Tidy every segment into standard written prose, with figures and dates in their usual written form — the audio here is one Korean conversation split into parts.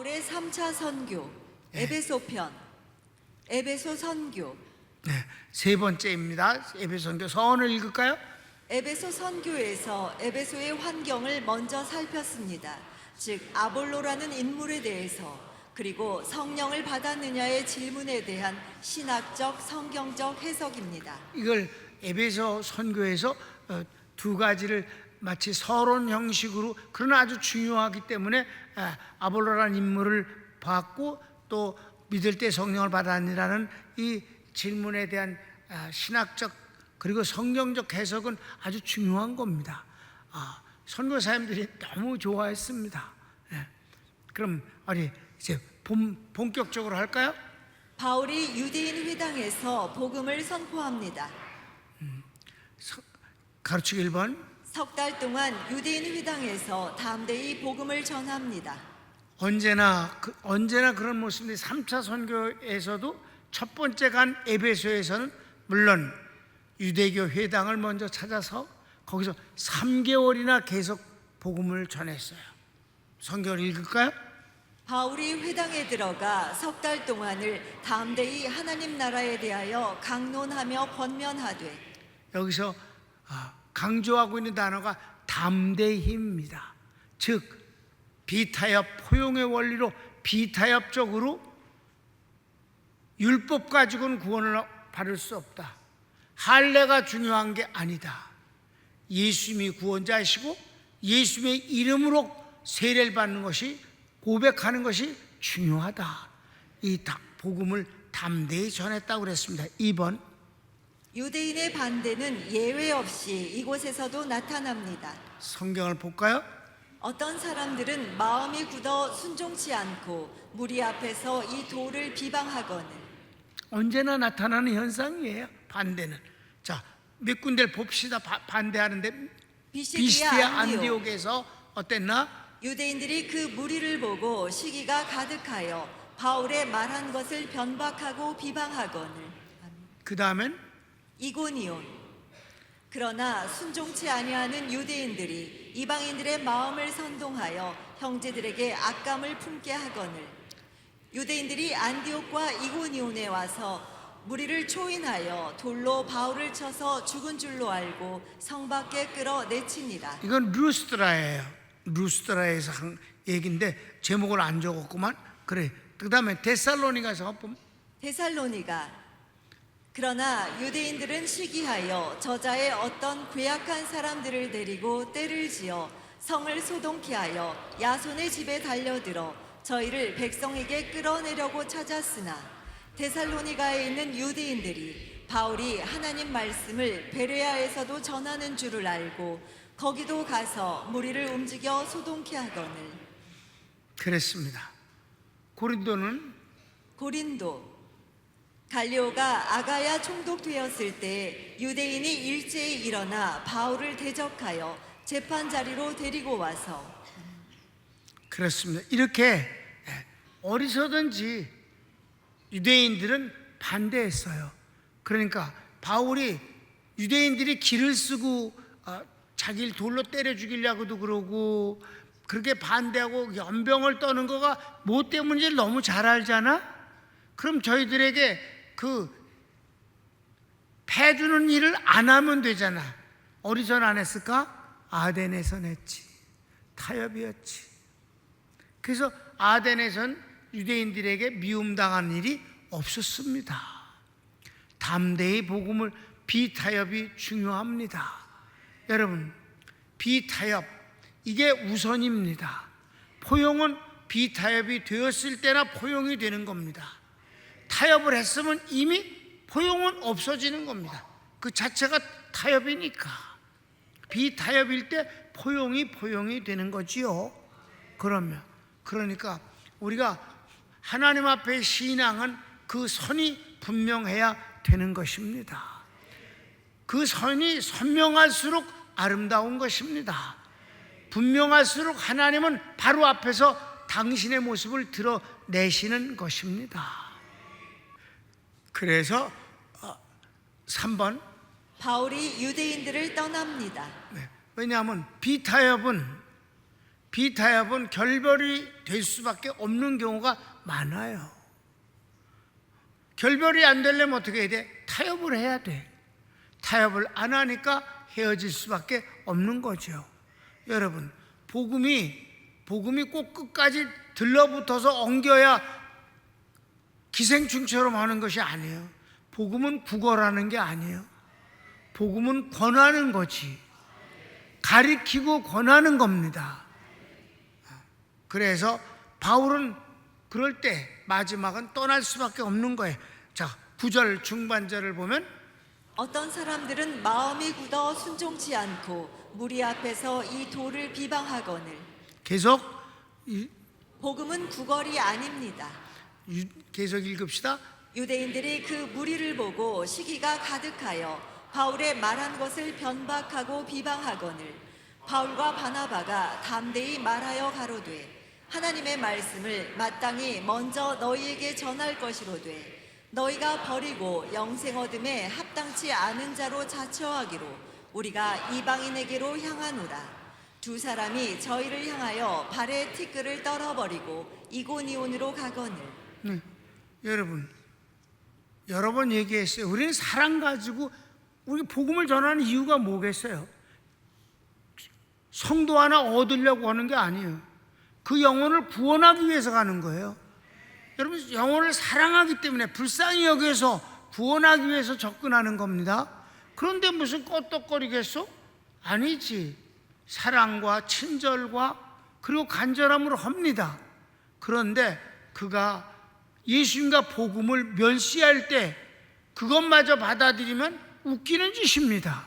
바울의 3차 선교, 에베소 편, 에베소 선교. 네, 세 번째입니다. 에베소 선교 서원을 읽을까요? 에베소 선교에서 에베소의 환경을 먼저 살폈습니다. 즉 아볼로라는 인물에 대해서, 그리고 성령을 받았느냐의 질문에 대한 신학적, 성경적 해석입니다. 이걸 에베소 선교에서 두 가지를 마치 서론 형식으로, 그러나 아주 중요하기 때문에 아볼로라는 인물을 봤고 또 믿을 때 성령을 받았느냐는 이 질문에 대한 신학적 그리고 성경적 해석은 아주 중요한 겁니다. 선교사님들이 너무 좋아했습니다. 그럼 우리 이제 본격적으로 할까요? 바울이 유대인 회당에서 복음을 선포합니다. 가르치기 1번. 석 달 동안 유대인 회당에서 담대히 복음을 전합니다. 언제나 그런 모습들이 3차 선교에서도 첫 번째 간 에베소에서는 물론 유대교 회당을 먼저 찾아서 거기서 3개월이나 계속 복음을 전했어요. 성경을 읽을까요? 바울이 회당에 들어가 석 달 동안을 담대히 하나님 나라에 대하여 강론하며 권면하되. 여기서 강조하고 있는 단어가 담대히입니다. 즉 비타협, 포용의 원리로 비타협적으로 율법 가지고는 구원을 받을 수 없다. 할례가 중요한 게 아니다. 예수님이 구원자이시고 예수님의 이름으로 세례를 받는 것이, 고백하는 것이 중요하다. 이 복음을 담대히 전했다고 그랬습니다. 2번. 유대인의 반대는 예외 없이 이곳에서도 나타납니다. 성경을 볼까요? 어떤 사람들은 마음이 굳어 순종치 않고 무리 앞에서 이 도를 비방하거늘. 언제나 나타나는 현상이에요. 반대는. 자, 몇 군데를 봅시다. 반대하는데 비시디아 안디옥에서 어땠나? 유대인들이 그 무리를 보고 시기가 가득하여 바울의 말한 것을 변박하고 비방하거늘. 그 다음엔 이고니온. 그러나 순종치 아니하는 유대인들이 이방인들의 마음을 선동하여 형제들에게 악감을 품게 하거늘. 유대인들이 안디옥과 이고니온에 와서 무리를 초인하여 돌로 바울을 쳐서 죽은 줄로 알고 성 밖에 끌어내치니라. 이건 루스드라예요. 루스드라에서 한 얘기인데 제목을 안 적었구만. 그래. 그 다음에 데살로니가서 보면 데살로니가. 그러나 유대인들은 시기하여 저자의 어떤 괴악한 사람들을 데리고 떼를 지어 성을 소동케 하여 야손의 집에 달려들어 저희를 백성에게 끌어내려고 찾았으나 데살로니가에 있는 유대인들이 바울이 하나님 말씀을 베레아에서도 전하는 줄을 알고 거기도 가서 무리를 움직여 소동케 하거늘. 그랬습니다. 고린도 갈리오가 아가야 총독되었을 때 유대인이 일제히 일어나 바울을 대적하여 재판 자리로 데리고 와서. 그렇습니다. 이렇게 어디서든지 유대인들은 반대했어요. 그러니까 바울이 유대인들이 길을 쓰고 자기를 돌로 때려 죽이려고도 그러고 그렇게 반대하고 연병을 떠는 거가 뭐 때문인지 너무 잘 알잖아. 그럼 저희들에게 그 패주는 일을 안 하면 되잖아. 어디선 안 했을까? 아덴에선 했지. 타협이었지. 그래서 아덴에선 유대인들에게 미움당한 일이 없었습니다. 담대히 복음을, 비타협이 중요합니다. 여러분, 비타협 이게 우선입니다. 포용은 비타협이 되었을 때나 포용이 되는 겁니다. 타협을 했으면 이미 포용은 없어지는 겁니다. 그 자체가 타협이니까. 비타협일 때 포용이 되는 거지요. 그러니까 우리가 하나님 앞에 신앙은 그 선이 분명해야 되는 것입니다. 그 선이 선명할수록 아름다운 것입니다. 분명할수록 하나님은 바로 앞에서 당신의 모습을 드러내시는 것입니다. 그래서 3번. 바울이 유대인들을 떠납니다. 왜냐하면 비타협은 비타협은 결별이 될 수밖에 없는 경우가 많아요. 결별이 안 되려면 어떻게 해야 돼? 타협을 해야 돼. 타협을 안 하니까 헤어질 수밖에 없는 거죠. 여러분, 복음이 꼭 끝까지 들러붙어서 엉겨야 기생충처럼 하는 것이 아니에요. 복음은 구걸하는 게 아니에요. 복음은 권하는 거지. 가리키고 권하는 겁니다. 그래서 바울은 그럴 때 마지막은 떠날 수밖에 없는 거예요. 자, 9절 중반절을 보면 어떤 사람들은 마음이 굳어 순종치 않고 무리 앞에서 이 도를 비방하거늘 계속 복음은 구걸이 아닙니다. 계속 읽읍시다. 유대인들이 그 무리를 보고 시기가 가득하여 바울의 말한 것을 변박하고 비방하거늘 바울과 바나바가 담대히 말하여 가로되 하나님의 말씀을 마땅히 먼저 너희에게 전할 것이로되 너희가 버리고 영생 얻음에 합당치 않은 자로 자처하기로 우리가 이방인에게로 향하노라. 두 사람이 저희를 향하여 발에 티끌을 떨어버리고 이고니온으로 가거늘. 여러분, 여러 번 얘기했어요. 우리는 사랑 가지고 우리 복음을 전하는 이유가 뭐겠어요? 성도 하나 얻으려고 하는 게 아니에요. 그 영혼을 구원하기 위해서 가는 거예요. 여러분, 영혼을 사랑하기 때문에 불쌍히 여겨서 구원하기 위해서 접근하는 겁니다. 그런데 무슨 껐떡거리겠어? 아니지. 사랑과 친절과 그리고 간절함으로 합니다. 그런데 그가 예수님과 복음을 멸시할 때 그것마저 받아들이면 웃기는 짓입니다.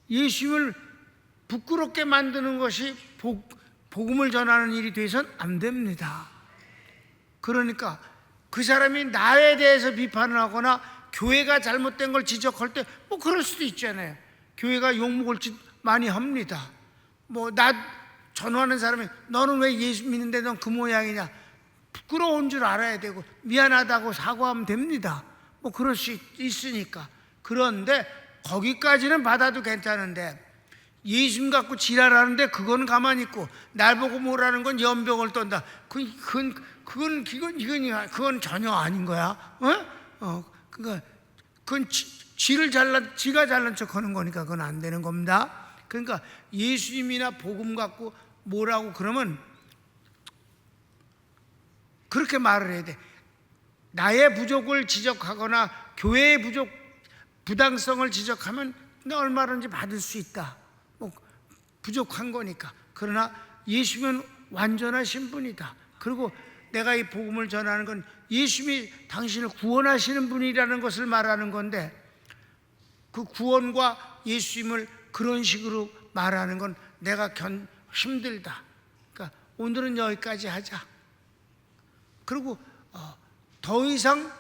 예수님을 부끄럽게 만드는 것이 복음을 전하는 일이 돼서는 안 됩니다. 그러니까 그 사람이 나에 대해서 비판을 하거나 교회가 잘못된 걸 지적할 때 뭐 그럴 수도 있잖아요. 교회가 욕먹을 짓 많이 합니다. 뭐 나 전화하는 사람이 너는 왜 예수 믿는데 넌 그 모양이냐, 부끄러운 줄 알아야 되고 미안하다고 사과하면 됩니다. 뭐 그럴 수 있으니까. 그런데 거기까지는 받아도 괜찮은데 예수님 갖고 지랄하는데 그건 가만히 있고 날 보고 뭐라는 건 연병을 떤다. 그건 전혀 아닌 거야. 그건 지가 잘난 척하는 거니까 그건 안 되는 겁니다. 그러니까 예수님이나 복음 갖고 뭐라고 그러면 그렇게 말을 해야 돼. 나의 부족을 지적하거나 교회의 부당성을 지적하면 내가 얼마든지 받을 수 있다. 뭐 부족한 거니까. 그러나 예수님은 완전하신 분이다. 그리고 내가 이 복음을 전하는 건 예수님이 당신을 구원하시는 분이라는 것을 말하는 건데 그 구원과 예수님을 그런 식으로 말하는 건 내가 힘들다. 그러니까 오늘은 여기까지 하자. 그리고 더 이상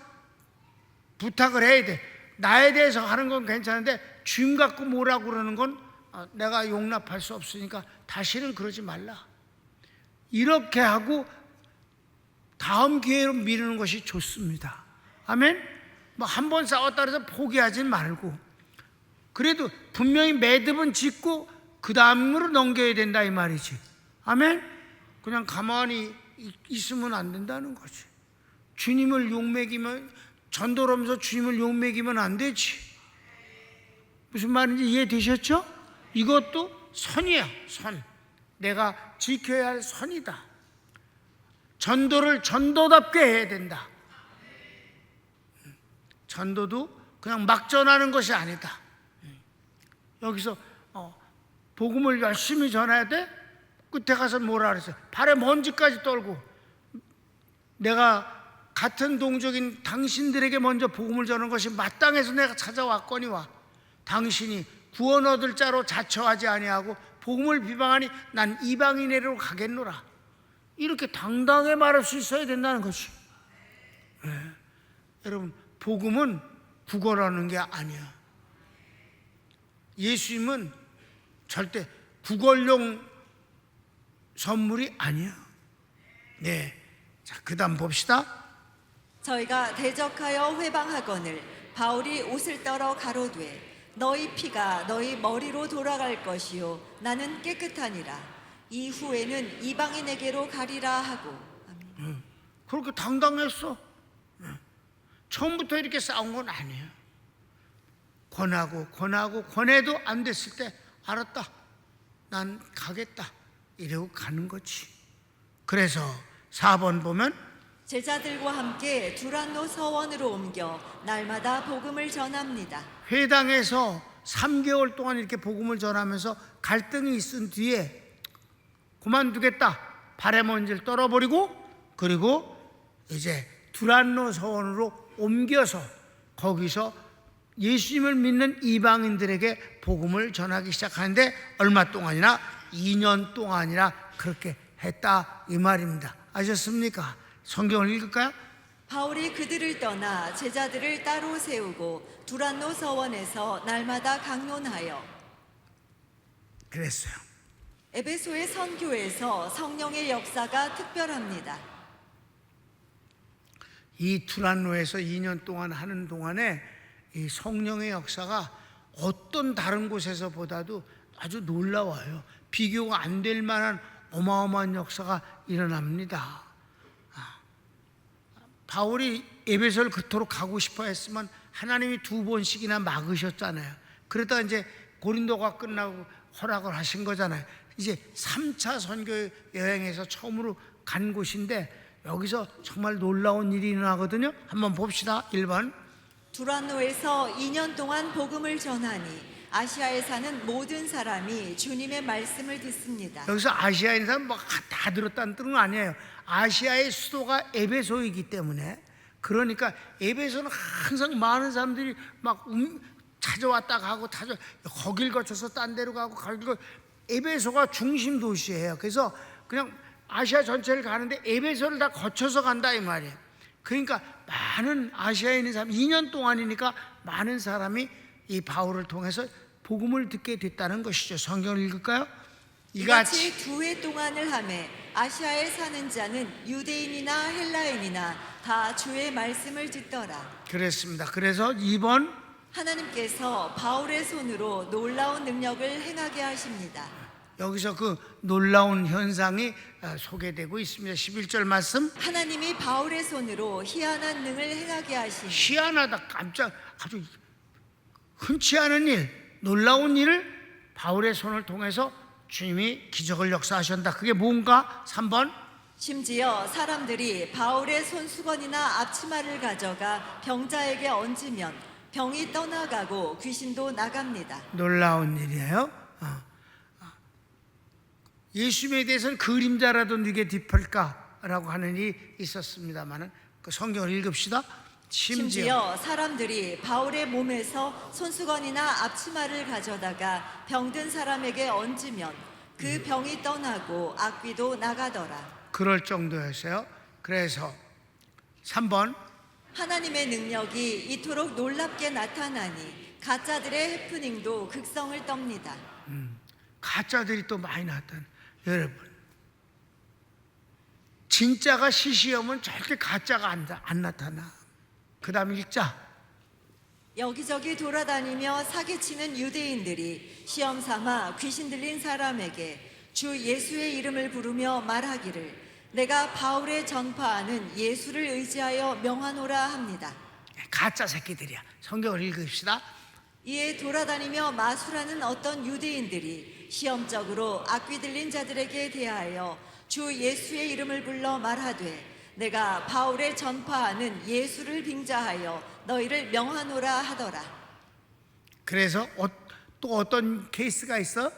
부탁을 해야 돼. 나에 대해서 하는 건 괜찮은데 주임 갖고 뭐라고 그러는 건 내가 용납할 수 없으니까 다시는 그러지 말라. 이렇게 하고 다음 기회로 미루는 것이 좋습니다. 아멘? 뭐 한 번 싸웠다 해서 포기하지 말고 그래도 분명히 매듭은 짓고 그 다음으로 넘겨야 된다 이 말이지. 아멘? 그냥 가만히 있으면 안 된다는 거지. 주님을 욕먹이면 전도하면서 주님을 욕먹이면 안 되지. 무슨 말인지 이해되셨죠? 이것도 선이야. 선. 내가 지켜야 할 선이다. 전도를 전도답게 해야 된다. 전도도 그냥 막 전하는 것이 아니다. 여기서 복음을 열심히 전해야 돼? 끝에 가서 뭐라 그랬어요? 발에 먼지까지 떨고 내가 같은 동족인 당신들에게 먼저 복음을 전하는 것이 마땅해서 내가 찾아왔거니와 당신이 구원 얻을 자로 자처하지 아니하고 복음을 비방하니 난 이방인에게로 가겠노라. 이렇게 당당하게 말할 수 있어야 된다는 것이. 여러분, 복음은 구걸하는 게 아니야. 예수님은 절대 구걸용 선물이 아니야. 네, 자, 그 다음 봅시다. 저희가 대적하여 회방하거늘 바울이 옷을 떨어 가로되 너희 피가 너희 머리로 돌아갈 것이요 나는 깨끗하니라. 이후에는 이방인에게로 가리라 하고. 아멘. 그렇게 당당했어. 처음부터 이렇게 싸운 건 아니에요. 권해도 안 됐을 때 알았다, 난 가겠다 이러고 가는 거지. 그래서 4번 보면 제자들과 함께 두란노 서원으로 옮겨 날마다 복음을 전합니다. 회당에서 3개월 동안 이렇게 복음을 전하면서 갈등이 있은 뒤에 그만두겠다, 발에 먼지를 떨어버리고, 그리고 이제 두란노 서원으로 옮겨서 거기서 예수님을 믿는 이방인들에게 복음을 전하기 시작하는데, 얼마 동안이나 2년 동안이나 그렇게 했다 이 말입니다. 아셨습니까? 성경을 읽을까요? 바울이 그들을 떠나 제자들을 따로 세우고 두란노 서원에서 날마다 강론하여 그랬어요. 에베소의 선교에서 성령의 역사가 특별합니다. 이 두란노에서 2년 동안 하는 동안에 이 성령의 역사가 어떤 다른 곳에서 보다도 아주 놀라워요. 비교가 안 될 만한 어마어마한 역사가 일어납니다. 바울이 에베소를 그토록 가고 싶어 했으면 하나님이 2번씩이나 막으셨잖아요. 그러다가 이제 고린도가 끝나고 허락을 하신 거잖아요. 이제 3차 선교 여행에서 처음으로 간 곳인데 여기서 정말 놀라운 일이 일어나거든요. 한번 봅시다. 1번. 두란노에서 2년 동안 복음을 전하니 아시아에 사는 모든 사람이 주님의 말씀을 듣습니다. 여기서 아시아에 있는 사람 다 들었다는 뜻은 아니에요. 아시아의 수도가 에베소이기 때문에, 그러니까 에베소는 항상 많은 사람들이 막 찾아왔다 가고 거길 거쳐서 딴 데로 가고 에베소가 중심 도시예요. 그래서 그냥 아시아 전체를 가는데 에베소를 다 거쳐서 간다 이 말이에요. 그러니까 많은 아시아에 있는 사람, 2년 동안이니까 많은 사람이 이 바울을 통해서 복음을 듣게 됐다는 것이죠. 성경을 읽을까요? 이같이 2해 동안을 하매 아시아에 사는 자는 유대인이나 헬라인이나 다 주의 말씀을 듣더라. 그랬습니다. 그래서 2번, 하나님께서 바울의 손으로 놀라운 능력을 행하게 하십니다. 여기서 그 놀라운 현상이 소개되고 있습니다. 11절 말씀. 하나님이 바울의 손으로 희한한 능을 행하게 하시니. 희한하다, 깜짝, 아주 흔치 않은 일, 놀라운 일을 바울의 손을 통해서 주님이 기적을 역사하셨다. 그게 뭔가? 3번. 심지어 사람들이 바울의 손수건이나 앞치마를 가져가 병자에게 얹으면 병이 떠나가고 귀신도 나갑니다. 놀라운 일이에요. 예수님에 대해서는 그림자라도 네게 딥을까라고 하는 일이 있었습니다만, 그 성경을 읽읍시다. 심지어 사람들이 바울의 몸에서 손수건이나 앞치마를 가져다가 병든 사람에게 얹으면 그 병이 떠나고 악귀도 나가더라. 그럴 정도였어요. 그래서 3번. 하나님의 능력이 이토록 놀랍게 나타나니 가짜들의 해프닝도 극성을 떱니다. 가짜들이 또 많이 나타나. 여러분, 진짜가 시시하면 절대 가짜가 안 나타나. 그 다음 읽자. 여기저기 돌아다니며 사기치는 유대인들이 시험 삼아 귀신 들린 사람에게 주 예수의 이름을 부르며 말하기를 내가 바울의 전파하는 예수를 의지하여 명하노라 합니다. 가짜 새끼들이야. 성경을 읽읍시다. 이에 돌아다니며 마술하는 어떤 유대인들이 시험적으로 악귀 들린 자들에게 대하여 주 예수의 이름을 불러 말하되 내가 바울의 전파하는 예수를 빙자하여 너희를 명하노라 하더라. 그래서 또 어떤 케이스가 있어?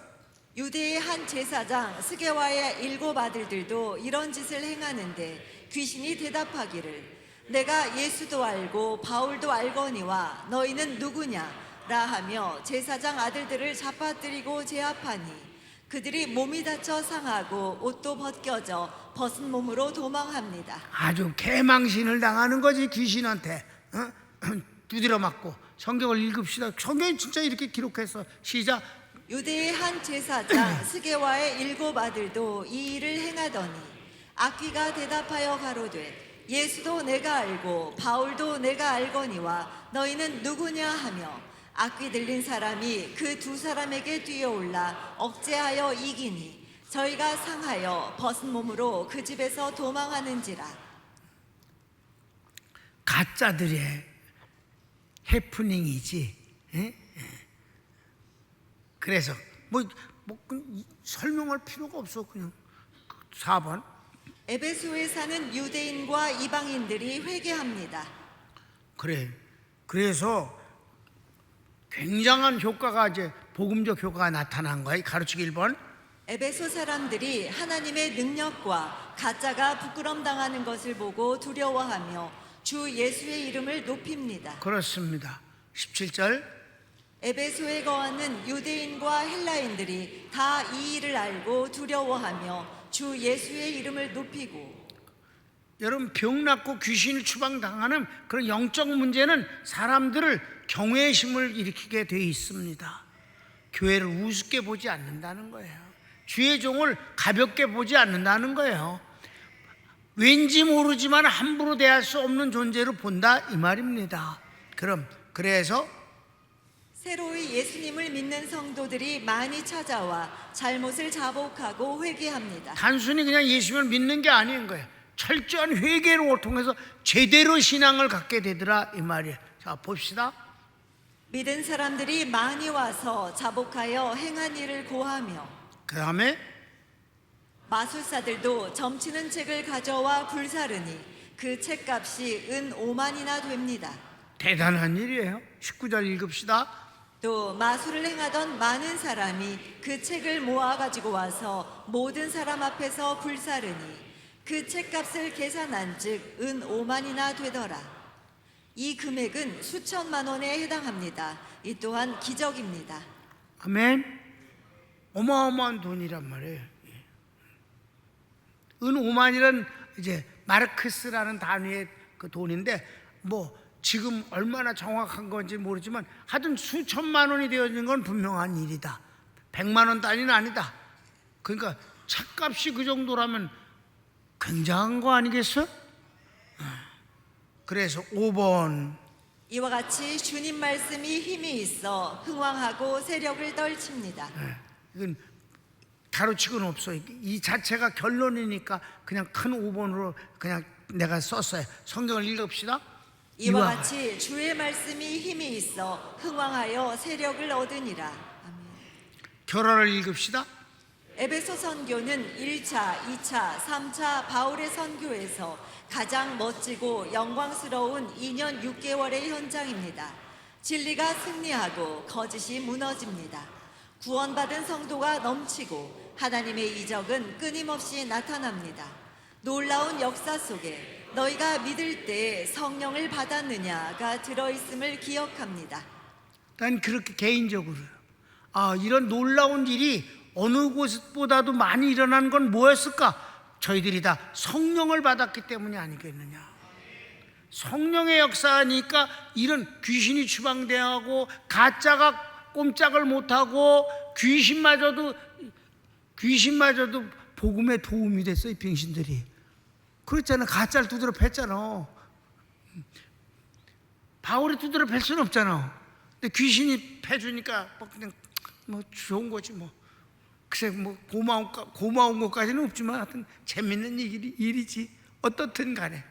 유대의 한 제사장 스게와의 7 아들들도 이런 짓을 행하는데 귀신이 대답하기를 내가 예수도 알고 바울도 알거니와 너희는 누구냐 라 하며 제사장 아들들을 잡아뜨리고 제압하니 그들이 몸이 다쳐 상하고 옷도 벗겨져 벗은 몸으로 도망합니다. 아주 개망신을 당하는 거지, 귀신한테. 두드려 맞고. 성경을 읽읍시다. 성경이 진짜 이렇게 기록해서 시작. 유대의 한 제사장 스게와의 7 아들도 이 일을 행하더니 악귀가 대답하여 가로되 예수도 내가 알고 바울도 내가 알거니와 너희는 누구냐 하며 악귀 들린 사람이 그 두 사람에게 뛰어올라 억제하여 이기니 저희가 상하여 벗은 몸으로 그 집에서 도망하는지라. 가짜들의 해프닝이지. 예? 그래서 설명할 필요가 없어. 그냥 4번. 에베소에 사는 유대인과 이방인들이 회개합니다. 그래. 그래서 굉장한 효과가 이제 복음적 효과가 나타난 거야. 가르치기 1번. 에베소 사람들이 하나님의 능력과 가짜가 부끄럼 당하는 것을 보고 두려워하며 주 예수의 이름을 높입니다. 그렇습니다. 17절. 에베소에 거하는 유대인과 헬라인들이 다 이 일을 알고 두려워하며 주 예수의 이름을 높이고. 여러분, 병 낫고 귀신을 추방당하는 그런 영적 문제는 사람들을 경외심을 일으키게 돼 있습니다. 교회를 우습게 보지 않는다는 거예요. 주의 종을 가볍게 보지 않는다는 거예요. 왠지 모르지만 함부로 대할 수 없는 존재로 본다 이 말입니다. 그래서 새로이 예수님을 믿는 성도들이 많이 찾아와 잘못을 자복하고 회개합니다. 단순히 그냥 예수님을 믿는 게 아닌 거예요. 철저한 회개를 통해서 제대로 신앙을 갖게 되더라 이 말이에요. 자, 봅시다. 믿은 사람들이 많이 와서 자복하여 행한 일을 고하며, 그 다음에 마술사들도 점치는 책을 가져와 불사르니 그 책값이 은 5만이나 됩니다. 대단한 일이에요. 19절 읽읍시다. 또 마술을 행하던 많은 사람이 그 책을 모아 가지고 와서 모든 사람 앞에서 불사르니 그 책값을 계산한즉 은 5만이나 되더라. 이 금액은 수천만 원에 해당합니다. 이 또한 기적입니다. 아멘. 어마어마한 돈이란 말이에요. 은 5만이란 이제 마르크스라는 단위의 그 돈인데 지금 얼마나 정확한 건지 모르지만 하여튼 수천만 원이 되어지는 건 분명한 일이다. 100만 원 단위는 아니다. 그러니까 책값이 그 정도라면 굉장한 거 아니겠어? 그래서 5번. 이와 같이 주님 말씀이 힘이 있어 흥왕하고 세력을 떨칩니다. 이건 가로치고는 없어. 이 자체가 결론이니까 그냥 큰 5번으로 그냥 내가 썼어요. 성경을 읽읍시다. 이와 같이 주의 말씀이 힘이 있어 흥왕하여 세력을 얻으니라. 아멘. 결어를 읽읍시다. 에베소 선교는 1차, 2차, 3차 바울의 선교에서 가장 멋지고 영광스러운 2년 6개월의 현장입니다. 진리가 승리하고 거짓이 무너집니다. 구원받은 성도가 넘치고 하나님의 이적은 끊임없이 나타납니다. 놀라운 역사 속에 너희가 믿을 때 성령을 받았느냐가 들어있음을 기억합니다. 난 그렇게 개인적으로 이런 놀라운 일이 어느 곳보다도 많이 일어난 건 뭐였을까? 저희들이 다 성령을 받았기 때문이 아니겠느냐. 성령의 역사니까 이런 귀신이 추방되고 가짜가 꼼짝을 못하고 귀신마저도 복음에 도움이 됐어. 이 병신들이 그랬잖아. 가짜를 두드려 팼잖아. 바울이 두드려 팰 수는 없잖아. 근데 귀신이 패주니까 그냥 좋은 거지 뭐. 글쎄 고마운 것까지는 없지만 하여튼 재밌는 일이지. 어떻든 간에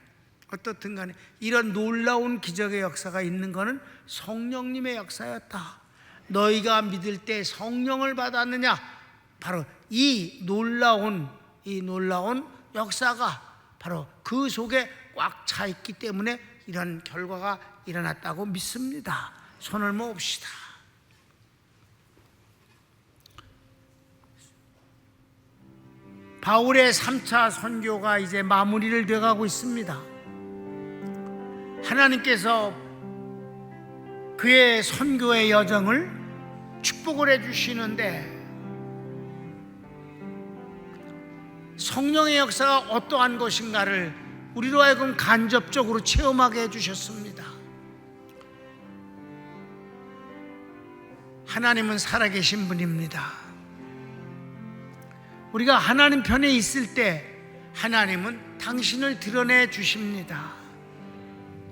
이런 놀라운 기적의 역사가 있는 것은 성령님의 역사였다. 너희가 믿을 때 성령을 받았느냐. 바로 이 놀라운 역사가 바로 그 속에 꽉 차 있기 때문에 이런 결과가 일어났다고 믿습니다. 손을 모읍시다. 바울의 3차 선교가 이제 마무리를 돼가고 있습니다. 하나님께서 그의 선교의 여정을 축복을 해주시는데 성령의 역사가 어떠한 것인가를 우리로 하여금 간접적으로 체험하게 해주셨습니다. 하나님은 살아계신 분입니다. 우리가 하나님 편에 있을 때 하나님은 당신을 드러내 주십니다.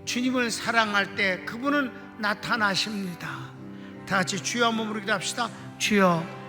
주님을 사랑할 때 그분은 나타나십니다. 다 같이 주여 한번 부르기도 합시다. 주여